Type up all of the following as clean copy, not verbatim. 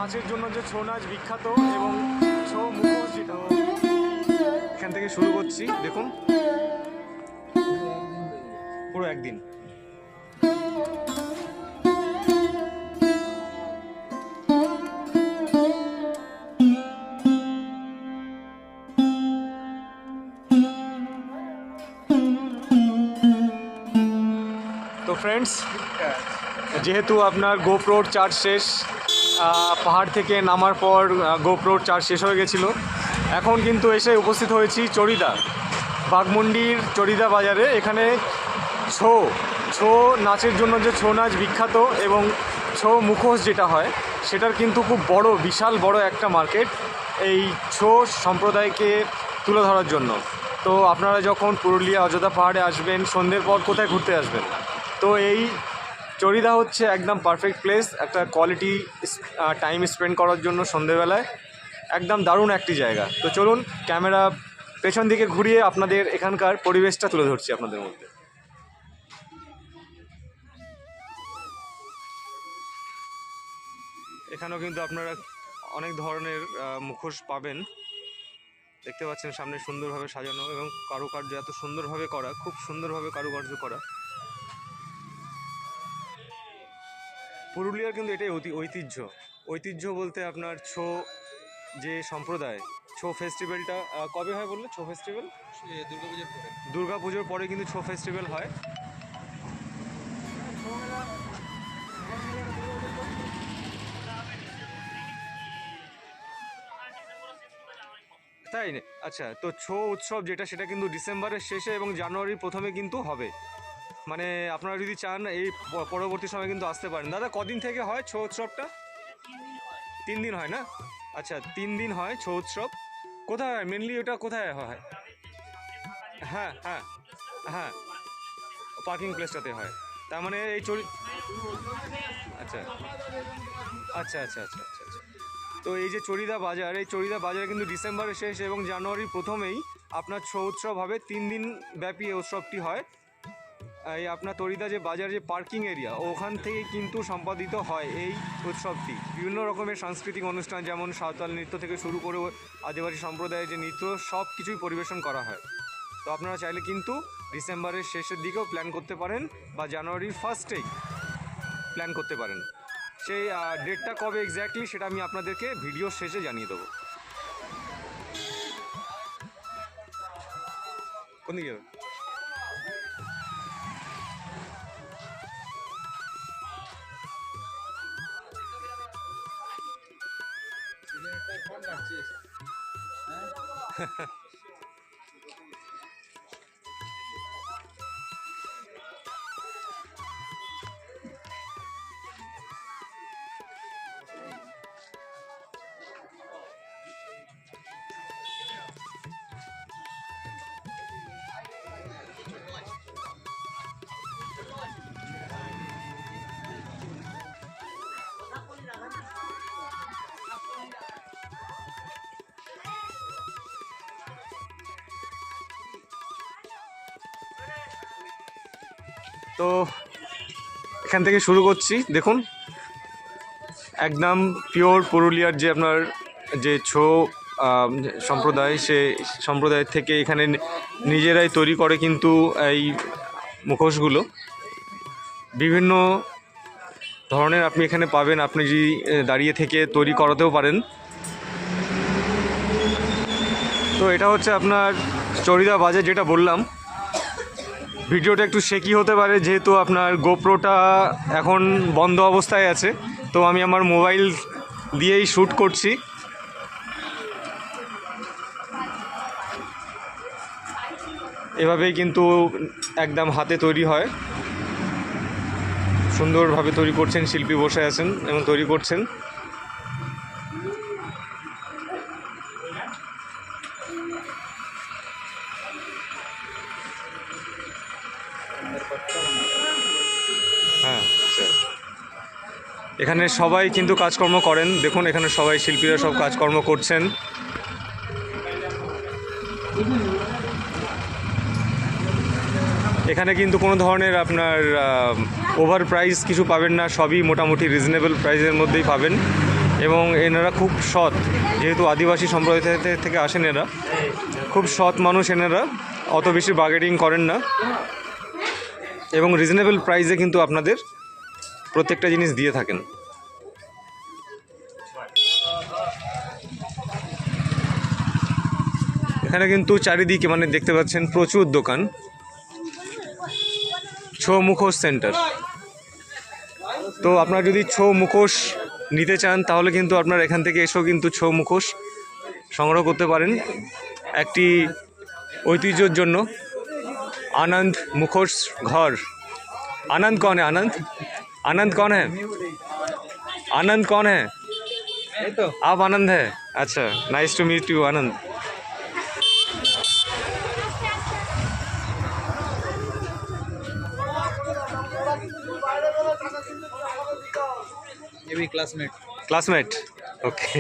নাচের জন্য যে ছৌ নাচ বিখ্যাত এবং ছৌ মুখোশ যেটা এখান থেকে শুরু করছি। দেখুন পুরো একদিন। তো ফ্রেন্ডস, যেহেতু আপনার গোপ্রোর চার্জ শেষ, পাহাড় থেকে নামার পর গোপ্রোর চার্জ শেষ হয়ে গেছিলো, এখন কিন্তু এসে উপস্থিত হয়েছি চড়িদা, বাঘমুন্ডির চড়িদা বাজারে। এখানে ছৌ নাচের জন্য যে ছৌ নাচ বিখ্যাত এবং ছৌ মুখোশ যেটা হয় সেটার কিন্তু খুব বড়, বিশাল বড় একটা মার্কেট এই ছৌ সম্প্রদায়কে তুলে ধরার জন্য। তো আপনারা যখন পুরুলিয়া অযোধ্যা পাহাড়ে আসবেন, সন্ধ্যের পর কোথায় ঘুরতে আসবেন, তো এই চড়িদা হচ্ছে একদম পারফেক্ট প্লেস, একটা কোয়ালিটি টাইম স্পেন্ড করার জন্য সন্ধ্যেবেলায় একদম দারুণ একটি জায়গা। তো চলুন ক্যামেরা পেছন দিকে ঘুরিয়ে আপনাদের এখানকার পরিবেশটা তুলে ধরছি আপনাদের মধ্যে। এখানেও কিন্তু আপনারা অনেক ধরনের মুখোশ পাবেন। দেখতে পাচ্ছেন সামনে সুন্দরভাবে সাজানো এবং কারুকার্য এত সুন্দরভাবে করা, খুব সুন্দরভাবে কারুকার্য করা। পুরুলিয়ার কিন্তু এটাই ঐতিহ্য বলতে আপনার ছৌ যে সম্প্রদায়, ছৌ ফেস্টিভ্যালটা কবে হয় বললে? ছৌ ফেস্টিভ্যাল দুর্গাপুজোর পরে কিন্তু ছৌ ফেস্টিভ্যাল হয়। তাই না? আচ্ছা, তো ছৌ উৎসব যেটা সেটা কিন্তু ডিসেম্বরের শেষে এবং জানুয়ারির প্রথমে কিন্তু হবে। মানে আপনারা যদি চান এই পরবর্তী সময় কিন্তু আসতে পারেন। দাদা, কদিন থেকে হয় ছৌ উৎসবটা? 3 দিন হয় না? আচ্ছা, 3 দিন হয় ছৌ উৎসব। কোথায় হয় মেনলি, ওটা কোথায় হয়? হ্যাঁ হ্যাঁ হ্যাঁ, পার্কিং প্লেসটাতে হয়। তার মানে এই আচ্ছা আচ্ছা আচ্ছা আচ্ছা আচ্ছা আচ্ছা। তো এই যে চড়িদা বাজার, এই চড়িদা বাজারে কিন্তু ডিসেম্বরের শেষ এবং জানুয়ারির প্রথমেই আপনার ছৌ উৎসব হবে। 3 দিন ব্যাপী এই উৎসবটি হয়। এই আপনার চড়িদা যে বাজার, যে পার্কিং এরিয়া, ওখান থেকে কিন্তু সম্পাদিত হয় এই উৎসবটি। বিভিন্ন রকমের সাংস্কৃতিক অনুষ্ঠান, যেমন সাঁওতাল নৃত্য থেকে শুরু করে আদিবাসী সম্প্রদায়ের যে নৃত্য, সব কিছুই পরিবেশন করা হয়। তো আপনারা চাইলে কিন্তু ডিসেম্বরের শেষের দিকেও প্ল্যান করতে পারেন বা জানুয়ারির ফার্স্টেই প্ল্যান করতে পারেন। সেই ডেটটা কবে এক্স্যাক্টলি সেটা আমি আপনাদেরকে ভিডিও শেষে জানিয়ে দেবো। কোন দিকে যাবে? তো এখান থেকে শুরু করছি। দেখুন একদম পিওর পুরুলিয়ার যে আপনার যে ছৌ সম্প্রদায়, সে সম্প্রদায় থেকে এখানে নিজেরাই তৈরি করে কিন্তু এই মুখোশগুলো। বিভিন্ন ধরনের আপনি এখানে পাবেন, আপনি যদি দাঁড়িয়ে থেকে তৈরি করাতেও পারেন। তো এটা হচ্ছে আপনার চড়িদা বাজার, যেটা বললাম। ভিডিওটা একটু শেকি হতে পারে যেহেতু আপনার গোপ্রোটা এখন বন্ধ অবস্থায় আছে, তো আমি আমার মোবাইল দিয়েই শ্যুট করছি। এভাবেই কিন্তু একদম হাতে তৈরি হয়, সুন্দরভাবে তৈরি করছেন, শিল্পী বসে আছেন এবং তৈরি করছেন। হ্যাঁ, এখানে সবাই কিন্তু কাজকর্ম করেন। দেখুন এখানে সবাই শিল্পীরা সব কাজকর্ম করছেন। এখানে কিন্তু কোনো ধরনের আপনার ওভার প্রাইস কিছু পাবেন না, সবই মোটামুটি রিজনেবল প্রাইসের মধ্যেই পাবেন এবং এনারা খুব সৎ, যেহেতু আদিবাসী সম্প্রদায় থেকে আসেন এরা, খুব সৎ মানুষ এনারা, অত বেশি বার্গেনিং করেন না এবং রিজনেবল প্রাইসে কিন্তু আপনাদের প্রত্যেকটা জিনিস দিয়ে থাকেন। এখানে কিন্তু চারিদিকে মানে দেখতে পাচ্ছেন প্রচুর দোকান। ছৌ মুখোশ সেন্টার। তো আপনারা যদি ছৌ মুখোশ নিতে চান তাহলে কিন্তু আপনারা এখান থেকে এসেও কিন্তু ছৌ মুখোশ সংগ্রহ করতে পারেন। একটি ঐতিহ্যের জন্য आनंद मुखोश घर। आनंद कौन है? आनंद आनंद कौन है? आनंद कौन है? तो आप आनंद है? अच्छा, नाइस टू मीट यू आनंद। ये भी क्लासमेट। Classmate, okay.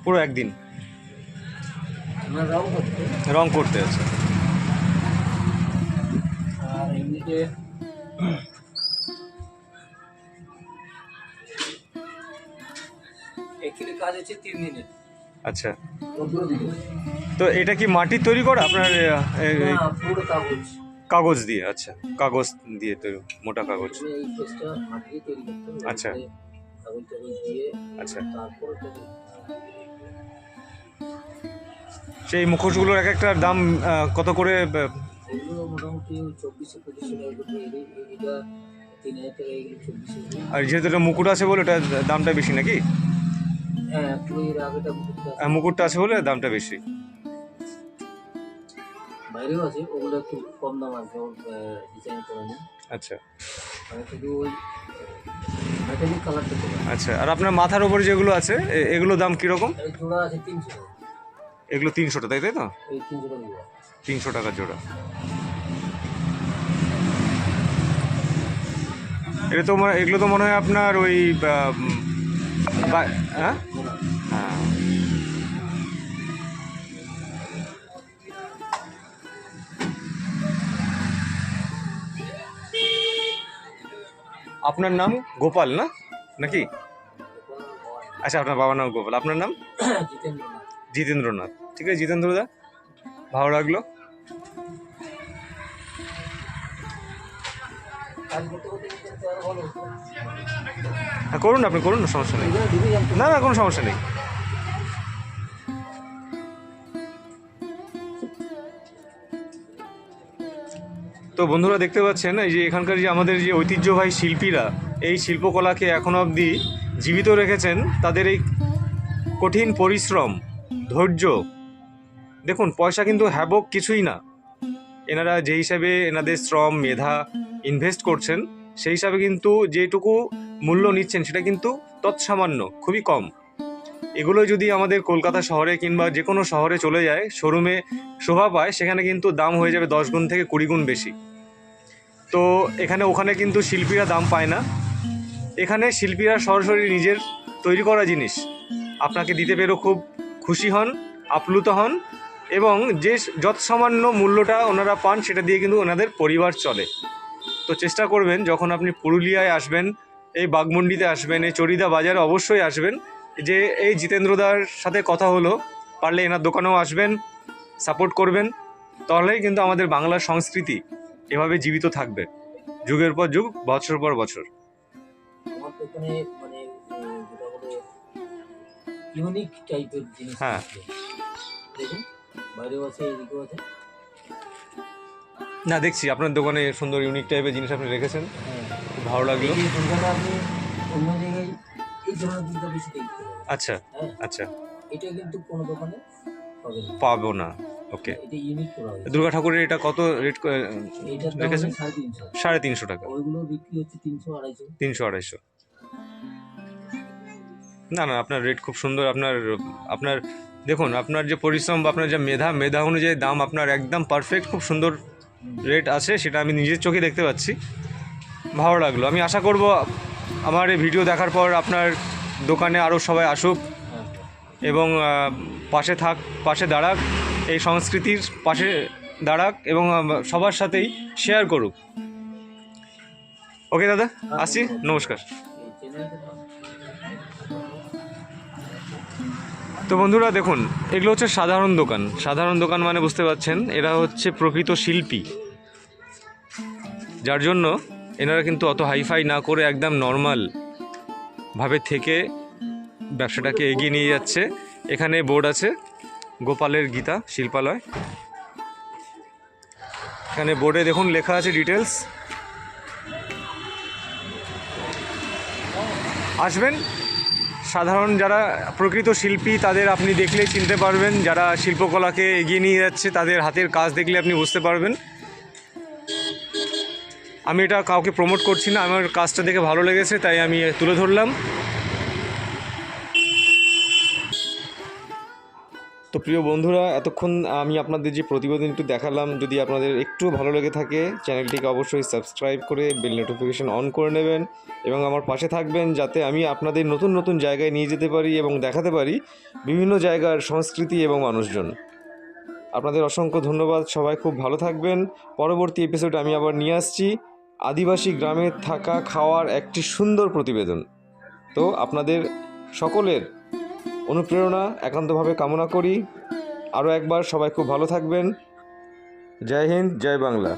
পুরো একদিন রং করতে আছে। আর এমনিতে এখানে কাজ হচ্ছে 3 দিনে। আচ্ছা, 15 দিনে। তো এটা কি মাটির তৈরি করা আপনার? না, পুরো কাগজ। কাগজ দিয়ে? আচ্ছা, কাগজ দিয়ে তৈরি, মোটা কাগজ। এই পেজটা মাটি দিয়ে তৈরি করতে হবে। আচ্ছা। কাগজ দিয়ে আচ্ছা, তারপর সেই মুখোশগুলোর এক একটার দাম কত করে? এগুলো মোটামুটি 24-25 টাকা করে। এটা 3000 টাকা, এগুলো 24। আর যেহেতু এটা মুকুট আছে বলে এটা দামটা বেশি নাকি? হ্যাঁ, একটু এর আগেটা মুকুটটা আছে বলে দামটা বেশি। বাইরেও আছে, ওগুলো একটু কম দাম আছে, ডিজাইন করে নেই। আচ্ছা মানে শুধু ওই মেটালিক কালারটা করে। আচ্ছা, আর আপনার মাথার উপরে যেগুলো আছে এগুলো দাম কীরকম? এই জোড়া আছে 300 টাকা। এগুলো 300 টাকা, তাই তো? এই 300 টাকা জোড়া। 300 টাকা জোড়া। এটা তো এগুলো তো মনে হয় আপনার ওই হ্যাঁ হ্যাঁ। আপনার নাম গোপাল না নাকি? আচ্ছা, আপনার বাবার নাম গোপাল, আপনার নাম? জিতেন্দ্রনাথ। ঠিক আছে জিতেন্দ্রদা, ভালো লাগলো। হ্যাঁ করুন, আপনি করুন, সমস্যা নেই। না না, কোনো সমস্যা নেই। তো বন্ধুরা দেখতে পাচ্ছেন এই যে এখানকার যে আমাদের যে ঐতিহ্যবাহী শিল্পীরা এই শিল্পকলাকে এখনও অবধি জীবিত রেখেছেন। তাদের এই কঠিন পরিশ্রম, ধৈর্য, দেখুন পয়সা কিন্তু হ্যাবক কিছুই না। এনারা যে হিসাবে এনাদের শ্রম মেধা ইনভেস্ট করছেন সেই হিসাবে কিন্তু যেটুকু মূল্য নিচ্ছেন সেটা কিন্তু তৎসামান্য, খুবই কম। এগুলো যদি আমাদের কলকাতা শহরে কিংবা যে কোনো শহরে চলে যায়, শোরুমে শোভা পায়, সেখানে কিন্তু দাম হয়ে যাবে 10 গুণ থেকে 20 গুণ বেশি। তো ওখানে কিন্তু শিল্পীরা দাম পায় না। এখানে শিল্পীরা সরাসরি নিজের তৈরি করা জিনিস আপনাকে দিতে পেরেও খুব খুশি হন, আপ্লুত হন এবং যে যৎসামান্য মূল্যটা ওনারা পান সেটা দিয়ে কিন্তু ওনাদের পরিবার চলে। তো চেষ্টা করবেন যখন আপনি পুরুলিয়ায় আসবেন, এই বাগমুন্ডিতে আসবেন, এই চরিদা বাজারে অবশ্যই আসবেন, যে এই জিতেন্দ্রদার সাথে কথা হলো, পারলে এনার দোকানেও আসবেন, সাপোর্ট করবেন, তাহলেই কিন্তু আমাদের বাংলার সংস্কৃতি এভাবে জীবিত থাকবে যুগের পর যুগ, বছর পর বছর। আমার তো এখানে মানে যেটা বলে ইউনিক টাইপের জিনিস। হ্যাঁ দেখুন, বাইরেও আছে, এদিকেও আছে। না, দেখছি আপনার দোকানে সুন্দর ইউনিক টাইপের জিনিস আপনি রেখেছেন, খুব ভালো লাগলো। এই দুর্গাটা আপনি অন্য জায়গায় এই ধরনের দুর্গা বেশি দেখতে পাবেন। আচ্ছা হ্যাঁ, আচ্ছা, এটা কিন্তু কোনো দোকানে পাবো না। ওকে, এটা ইউনিক করা হয়েছে। দুর্গা ঠাকুরের এটা কত রেট এইটার দাম রেখেছেন? 350। 350 টাকা। ওইগুলো বিক্রি হচ্ছে 300-250। 300-250। না না, আপনার রেট খুব সুন্দর। আপনার দেখুন, আপনার যে পরিশ্রম বা আপনার যে মেধা অনুযায়ী দাম আপনার একদম পারফেক্ট, খুব সুন্দর রেট আছে, সেটা আমি নিজের চোখে দেখতে পাচ্ছি। ভালো লাগলো। আমি আশা করব আমার এই ভিডিও দেখার পর আপনার দোকানে আরও সবাই আসুক এবং পাশে দাঁড়াক, এই সংস্কৃতির পাশে দাঁড়াক এবং সবার সাথেই শেয়ার করুক। ওকে দাদা, আসছি, নমস্কার। এই চ্যানেলটা তো তো বন্ধুরা দেখুন, এগুলো হচ্ছে সাধারণ দোকান। সাধারণ দোকান মানে বুঝতে পারছেন, এরা হচ্ছে প্রকৃত শিল্পী, যার জন্য এনারা কিন্তু অত হাইফাই না করে একদম নর্মাল ভাবে থেকে ব্যবসাটাকে এগিয়ে নিয়ে যাচ্ছে। এখানে বোর্ড আছে গোপালের গীতা শিল্পালয়, এখানে বোর্ডে দেখুন লেখা আছে ডিটেলস। আসবেন, সাধারণ যারা প্রকৃত শিল্পী তাদের আপনি দেখলেই চিনতে পারবেন, যারা শিল্পকলাকে এগিয়ে নিয়ে যাচ্ছে তাদের হাতের কাজ দেখলে আপনি বুঝতে পারবেন। আমি এটা কাউকে প্রমোট করছি না, আমার কাজটা দেখে ভালো লেগেছে তাই আমি তুলে ধরলাম। তো প্রিয় বন্ধুরা, এতক্ষণ আমি আপনাদের যে প্রতিবেদনটি দেখালাম, যদি আপনাদের একটু ভালো লেগে থাকে চ্যানেলটিকে অবশ্যই সাবস্ক্রাইব করে বেল নোটিফিকেশন অন করে নেবেন এবং আমার পাশে থাকবেন, যাতে আমি আপনাদের নতুন নতুন জায়গায় নিয়ে যেতে পারি এবং দেখাতে পারি বিভিন্ন জায়গার সংস্কৃতি এবং মানুষজন। আপনাদের অসংখ্য ধন্যবাদ, সবাই খুব ভালো থাকবেন। পরবর্তী এপিসোডে আমি আবার নিয়ে আসছি আদিবাসী গ্রামে থাকা খাওয়ার একটি সুন্দর প্রতিবেদন। তো আপনাদের সকলের অনুপ্রেরণা একান্তভাবে কামনা করি। আরও একবার সবাই খুব ভালো থাকবেন। জয় হিন্দ, জয় বাংলা।